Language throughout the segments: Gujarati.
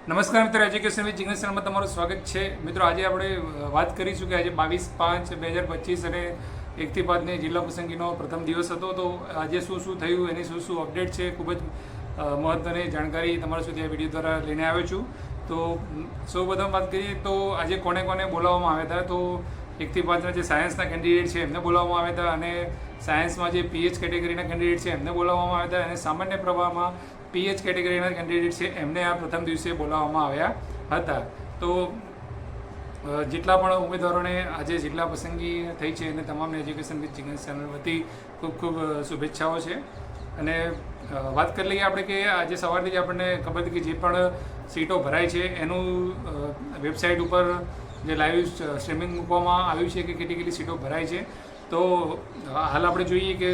નમસ્કાર મિત્રો, એજ્યુકેશન વિથ જિગ્નેશ ચેનલમાં તમારું સ્વાગત છે. મિત્રો, આજે આપણે વાત કરીશું કે આજે 22/5/2025 અને 1-5ની જિલ્લા પસંદગીનો પ્રથમ દિવસ હતો. તો આજે શું શું થયું, એની શું અપડેટ છે, ખૂબ જ મહત્ત્વની જાણકારી તમારા સુધી આ વિડીયો દ્વારા લઈને આવ્યો છું. તો સૌપ્રથમ વાત કરીએ તો આજે કોને બોલાવવામાં આવ્યા હતા. તો 1-5ના જે સાયન્સના કેન્ડિડેટ છે એમને બોલાવવામાં આવ્યા હતા, અને સાયન્સમાં જે PH કેટેગરીના કેન્ડિડેટ છે એમને બોલાવવામાં આવ્યા હતા, અને સામાન્ય પ્રવાહમાં PH કેટેગરીના કેન્ડિડેટ છે એમને આ પ્રથમ દિવસે બોલાવવામાં આવ્યા હતા. તો જેટલા પણ ઉમેદવારોને આજે જિલ્લા પસંદગી થઈ છે એને તમામને એજ્યુકેશન વિથ જિગ્નેશ ચેનલ વતી ખૂબ ખૂબ શુભેચ્છાઓ છે. અને વાત કરી લઈએ આપણે કે આજે સવારથી જ આપણને ખબર હતી કે જે પણ સીટો ભરાય છે એનું વેબસાઇટ ઉપર જે લાઈવ સ્ટ્રીમિંગ મૂકવામાં આવ્યું છે કે કેટલી સીટો ભરાય છે. તો હાલ આપણે જોઈએ કે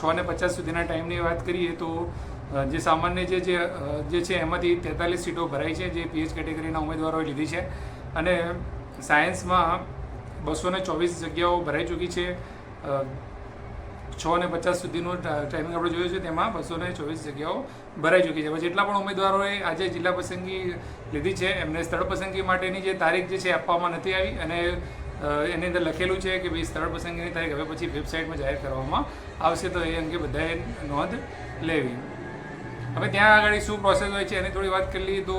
6:50 સુધીના ટાઈમની વાત કરીએ તો જે સામાન્ય જે છે એમાંથી 43 સીટો ભરાઈ છે જે PH કેટેગરીના ઉમેદવારોએ લીધી છે, અને સાયન્સમાં 224 જગ્યાઓ ભરાઈ ચૂકી છે. 6:50 સુધીનો ટાઈમિંગ આપણે જોયું છે, તેમાં 224 જગ્યાઓ ભરાઈ ચૂકી છે. જેટલા પણ ઉમેદવારોએ આજે જિલ્લા પસંદગી લીધી છે એમને સ્થળ પસંદગી માટેની જે તારીખ જે છે આપવામાં નથી આવી, અને એની અંદર લખેલું છે કે ભાઈ સ્થળ પસંદગીની તારીખ હવે પછી વેબસાઇટમાં જાહેર કરવામાં આવશે, તો એ અંગે બધાએ નોંધ લેવી. હવે ત્યાં આગળ શું પ્રોસેસ હોય છે એની થોડી વાત કરી લઈએ તો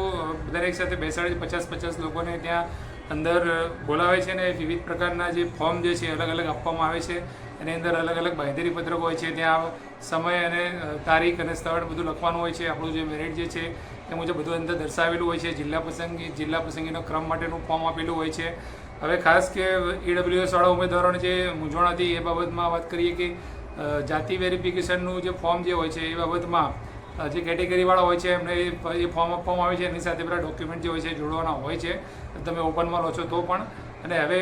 દરેક સાથે બેસાડી 50 લોકોને ત્યાં અંદર બોલાવે છે, અને વિવિધ પ્રકારના જે ફોર્મ જે છે અલગ અલગ આપવામાં આવે છે. એની અંદર અલગ અલગ બાંહેધરી પત્રકો હોય છે, ત્યાં સમય અને તારીખ અને સ્થળ બધું લખવાનું હોય છે. આપણું જે મેરિટ જે છે એ મુજબ બધું અંદર દર્શાવેલું હોય છે. જિલ્લા પસંદગીનો ક્રમ માટેનું ફોર્મ આપેલું હોય છે. હવે ખાસ કે EWS વાળા ઉમેદવારોને જે મૂંઝવણ હતી એ બાબતમાં વાત કરીએ કે જાતિ વેરિફિકેશનનું જે ફોર્મ જે હોય છે એ બાબતમાં જે કેટેગરીવાળા હોય છે એમને એ ફોર્મ આપવામાં આવે છે. એની સાથે પેલા ડોક્યુમેન્ટ જે હોય છે જોડવાના હોય છે, તમે ઓપનમાં લો છો તો પણ. અને હવે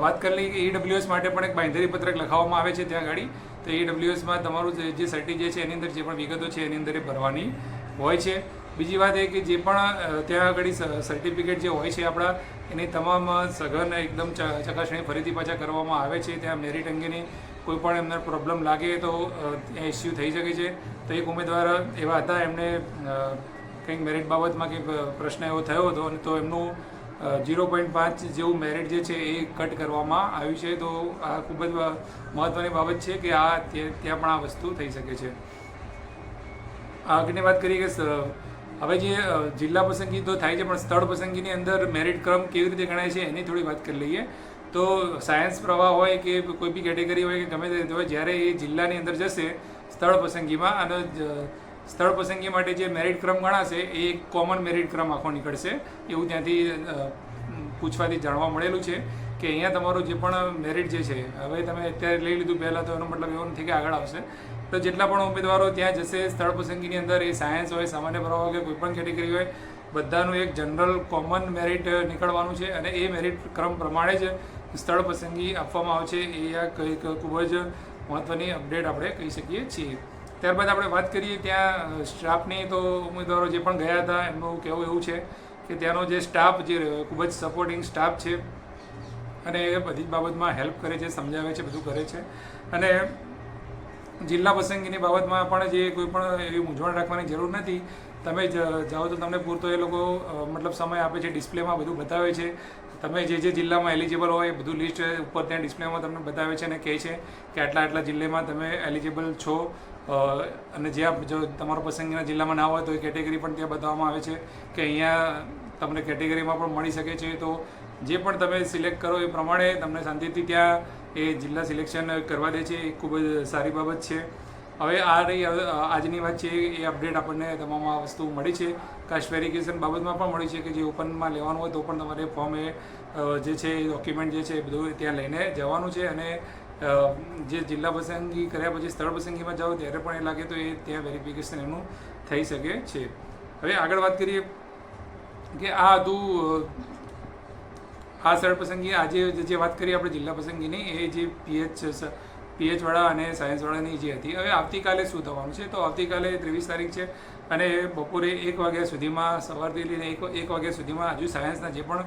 વાત કરી લઈએ કે EWS માટે પણ એક બાંહેધરી પત્રક લખાવવામાં આવે છે ત્યાં આગળ. તો EWSમાં તમારું જે સર્ટી જે છે એની અંદર જે પણ વિગતો છે એની અંદર એ ભરવાની હોય છે. બીજી વાત એ કે જે પણ ત્યાં આગળ સર્ટિફિકેટ જે હોય છે આપણા, એની તમામ સઘન એકદમ ચકાસણી ફરીથી પાછા કરવામાં આવે છે. ત્યાં મેરિટ અંગેની કોઈ પણ એમને પ્રોબ્લેમ લાગે તો ત્યાં ઇસ્યુ થઈ શકે છે. તો એક ઉમેદવાર એવા હતા, એમને કંઈક મેરિટ બાબતમાં કંઈક પ્રશ્ન એવો થયો હતો, અને તો એમનું 0.5 જેવું મેરિટ જે છે એ કટ કરવામાં આવ્યું છે. તો આ ખૂબ જ મહત્ત્વની બાબત છે કે ત્યાં પણ આ વસ્તુ થઈ શકે છે. આગળની વાત કરીએ કે હવે જે જિલ્લા પસંદગી તો થાય છે, પણ સ્થળ પસંદગીની અંદર મેરિટ ક્રમ કેવી રીતે ગણાય છે એની થોડી વાત કરી લઈએ. તો સાયન્સ પ્રવાહ હોય કે કોઈ બી કેટેગરી હોય કે ગમે તે હોય, જ્યારે એ જિલ્લાની અંદર જશે સ્થળ પસંદગીમાં, અને સ્થળ પસંદગી માટે જે મેરિટ ક્રમ ગણાશે એ એક કોમન મેરિટ ક્રમ આખો નીકળશે, એવું ત્યાંથી પૂછવાથી જાણવા મળેલું છે કે અહીંયા તમારું જે પણ મેરિટ જે છે, હવે તમે અત્યારે લઈ લીધું પહેલાં તો એનો મતલબ એવો નથી કે આગળ આવશે. તો જેટલા પણ ઉમેદવારો ત્યાં જશે સ્થળ પસંદગીની અંદર, એ સાયન્સ હોય, સામાન્ય પ્રવાહ હોય કે કોઈ પણ કેટેગરી હોય, બધાનું એક જનરલ કોમન મેરિટ નીકળવાનું છે, અને એ મેરિટ ક્રમ પ્રમાણે જ સ્થળ પસંદગી આપવામાં આવશે. એ આ કંઈક ખૂબ જ મહત્ત્વની અપડેટ આપણે કહી શકીએ છીએ. ત્યારબાદ આપણે વાત કરીએ ત્યાં સ્ટાફની. તો ઉમેદવારો જે પણ ગયા હતા એમનું કહેવું એવું છે કે ત્યાંનો જે સ્ટાફ જે ખૂબ જ સપોર્ટિંગ સ્ટાફ છે, અને એ બધી જ બાબતમાં હેલ્પ કરે છે, સમજાવે છે, બધું કરે છે. અને જિલ્લા પસંદગીની બાબતમાં પણ જે કોઈ પણ એવી મૂંઝવણ રાખવાની જરૂર નથી. તમે જાઓ તો તમને પૂરતો એ લોકો મતલબ સમય આપે છે, ડિસ્પ્લેમાં બધું બતાવે છે. તમે જે જિલ્લામાં એલિજિબલ હોય એ બધું લિસ્ટ ઉપર ત્યાં ડિસ્પ્લેમાં તમને બતાવે છે, અને કહે છે કે આટલા જિલ્લામાં તમે એલિજિબલ છો. અને જ્યાં જો તમારો પસંદગીના જિલ્લામાં ના હોય તો એ કેટેગરી પણ ત્યાં બતાવવામાં આવે છે કે અહીંયા તમને કેટેગરીમાં પણ મળી શકે છે. તો જે પણ તમે સિલેક્ટ કરો એ પ્રમાણે તમને શાંતિથી ત્યાં એ જિલ્લા સિલેક્શન કરવા દે છે. એ ખૂબ જ સારી બાબત છે. હવે આ રહી આજની વાત છે, એ અપડેટ આપણને તમામ આ વસ્તુ મળી છે. કાસ્ટ વેરિફિકેશન બાબતમાં પણ મળી છે કે જે ઓપનમાં લેવાનું હોય તો પણ તમારે ફોર્મ જે છે એ ડોક્યુમેન્ટ જે છે એ બધું ત્યાં લઈને જવાનું છે. અને જે જિલ્લા પસંદગી કર્યા પછી સ્થળ પસંદગીમાં જાઓ ત્યારે પણ એ લાગે તો એ ત્યાં વેરિફિકેશન એનું થઈ શકે છે. હવે આગળ વાત કરીએ કે આ હતું આ સ્થળ પસંદગી. આજે જે વાત કરીએ આપણે જિલ્લા પસંદગીની, એ જે PH વાળા અને સાયન્સવાળાની જે હતી. હવે આવતીકાલે શું થવાનું છે? તો આવતીકાલે 23 તારીખ છે, અને બપોરે 1 વાગ્યા સુધીમાં, સવારથી લઈને 1 વાગ્યા સુધીમાં હજુ સાયન્સના જે પણ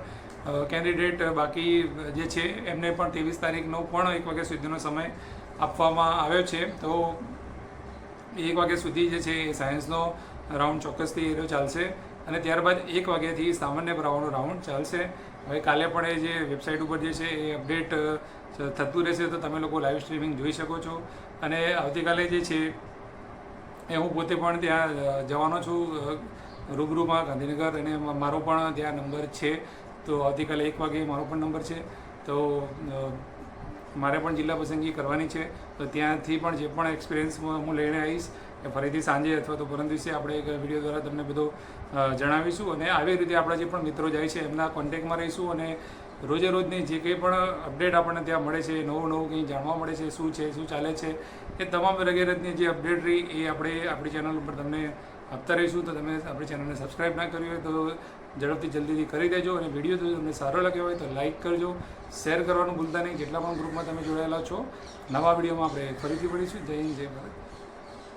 કેન્ડિડેટ બાકી જે છે એમને પણ 23 તારીખનો પણ 1 વાગ્યા સુધીનો સમય આપવામાં આવ્યો છે. તો 1 વાગ્યા સુધી જે છે એ સાયન્સનો રાઉન્ડ ચોક્કસથી એનો ચાલશે. અને ત્યારબાદ 1 વાગ્યાથી સામાન્ય પ્રવાહનો રાઉન્ડ ચાલશે. હવે કાલે પણ એ જે વેબસાઇટ ઉપર જે છે એ અપડેટ થતું રહેશે, તો તમે લોકો લાઈવ સ્ટ્રીમિંગ જોઈ શકો છો. અને આવતીકાલે જે છે એ હું પોતે પણ ત્યાં જવાનો છું રૂબરૂમાં ગાંધીનગર, અને મારો પણ ત્યાં નંબર છે. તો આવતીકાલે 1 વાગે મારો પણ નંબર છે. તો મારે પણ જિલ્લા પસંદગી કરવાની છે. તો ત્યાંથી પણ જે પણ એક્સપિરિયન્સ હું લઈને આવીશ એ ફરીથી સાંજે અથવા તો પરમ દિવસે આપણે એક વિડીયો દ્વારા તમને બધો જણાવીશું. અને આવી રીતે આપણા જે પણ મિત્રો જાય છે એમના કોન્ટેક્ટમાં રહીશું, અને રોજે રોજની જે કંઈ પણ અપડેટ આપણને ત્યાં મળે છે, નવું કંઈ જાણવા મળે છે, શું છે, શું ચાલે છે, એ તમામ વગેરેની જે અપડેટ રહી એ આપણે આપણી ચેનલ ઉપર તમને આપતા રહીશું. તો તમે આપણી ચેનલને સબસ્ક્રાઈબ ના કરી હોય તો ઝડપથી જલ્દીથી કરી દેજો. અને વિડીયો જો તમને સારો લાગ્યો હોય તો લાઇક કરજો, શેર કરવાનું ભૂલતા નહીં. જેટલા પણ ગ્રુપમાં તમે જોડાયેલા છો, નવા વિડીયોમાં આપણે ફરીથી મળીશું. જય હિન્દ, જય ભારત.